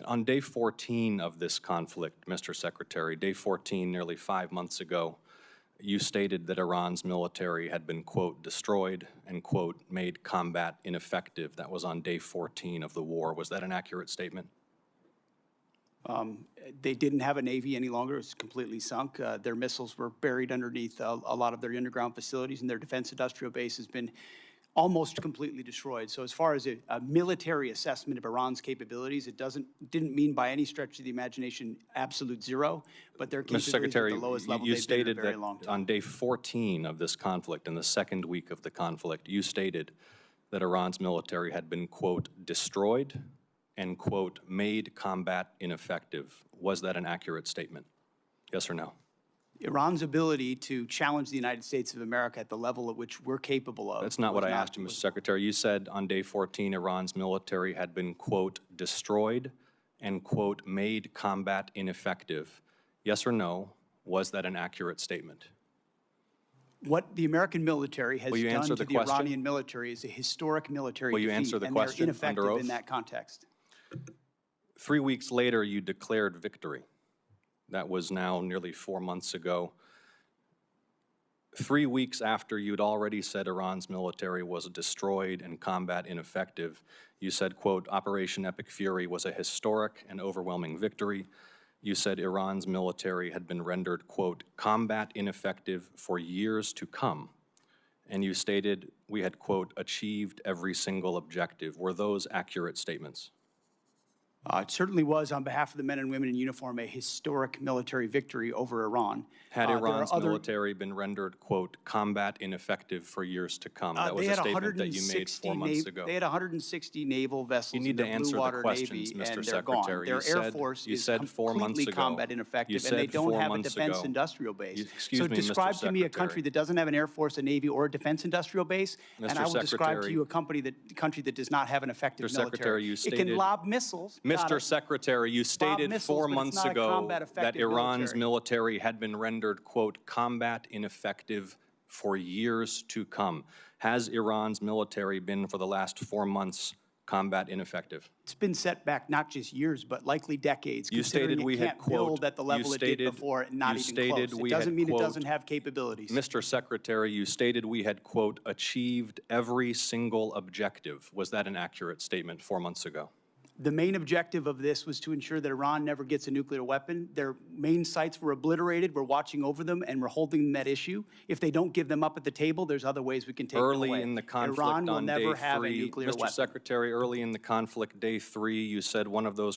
On day 14 of this conflict, Mr. Secretary, day 14, nearly 5 months ago, you stated that Iran's military had been, quote, destroyed and, quote, made combat ineffective. That was on day 14 of the war. Was that an accurate statement? They didn't have a Navy any longer. It's completely sunk. Their missiles were buried underneath a lot of their underground facilities, and their defense industrial base has been almost completely destroyed. So as far as a military assessment of Iran's capabilities, it didn't mean by any stretch of the imagination absolute zero, but their capabilities Mr. Secretary, at the lowest level you they've been in a stated very that long time. on day 14 of this conflict, in the second week of the conflict, you stated that Iran's military had been, quote, destroyed and, quote, made combat ineffective. Was that an accurate statement? Yes or no? Iran's ability to challenge the United States of America at the level at which we're capable of. That's not what I asked you, Mr. Secretary. You said on day 14 Iran's military had been, quote, destroyed and, quote, made combat ineffective. Yes or no, was that an accurate statement? What the American military has Will you done answer to the the question? Iranian military is a historic military Will you defeat, answer the and question they're ineffective under oath? in that context. 3 weeks later, you declared victory. That was now nearly 4 months ago. 3 weeks after you'd already said Iran's military was destroyed and combat ineffective, you said, quote, Operation Epic Fury was a historic and overwhelming victory. You said Iran's military had been rendered, quote, combat ineffective for years to come. And you stated we had, quote, achieved every single objective. Were those accurate statements? It certainly was, on behalf of the men and women in uniform, a historic military victory over Iran. Had There are Iran's other- military been rendered, quote, combat ineffective for years to come? That was they a had statement that you made 160 4 months ago. They had 160 naval vessels You need in to their answer Blue the Water questions, Navy, Mr. and they're gone. Secretary. Their You Air said- Force you is said 4 months completely ago. combat You ineffective, said and they don't 4 have a months defense ago. industrial base. Excuse so me, Mr. describe to me a Secretary. country that doesn't have an Air Force, a Navy, or a defense industrial base, and Mr. I will describe to Secretary. you a country that does not have an effective Mr. Secretary, military. you It stated- can lob missiles. Got Mr. it. Secretary, you stated missiles, 4 but it's months not a ago combat that effective Iran's military. military had been rendered, quote, combat ineffective for years to come. Has Iran's military been, for the last 4 months, combat ineffective? It's been set back not just years, but likely decades. You stated considering we it had, can't quote, build at the level it did before, and not you even stated close. we It doesn't had, mean quote, it doesn't have capabilities. Mr. Secretary, you stated we had, quote, achieved every single objective. Was that an accurate statement 4 months ago? The main objective of this was to ensure that Iran never gets a nuclear weapon. Their main sites were obliterated. We're watching over them, and we're holding that issue. If they don't give them up at the table, there's other ways we can take them away. Early in the conflict Iran will on never day have a 3, nuclear Mr. weapon. Secretary, early in the conflict, day 3, you said one of those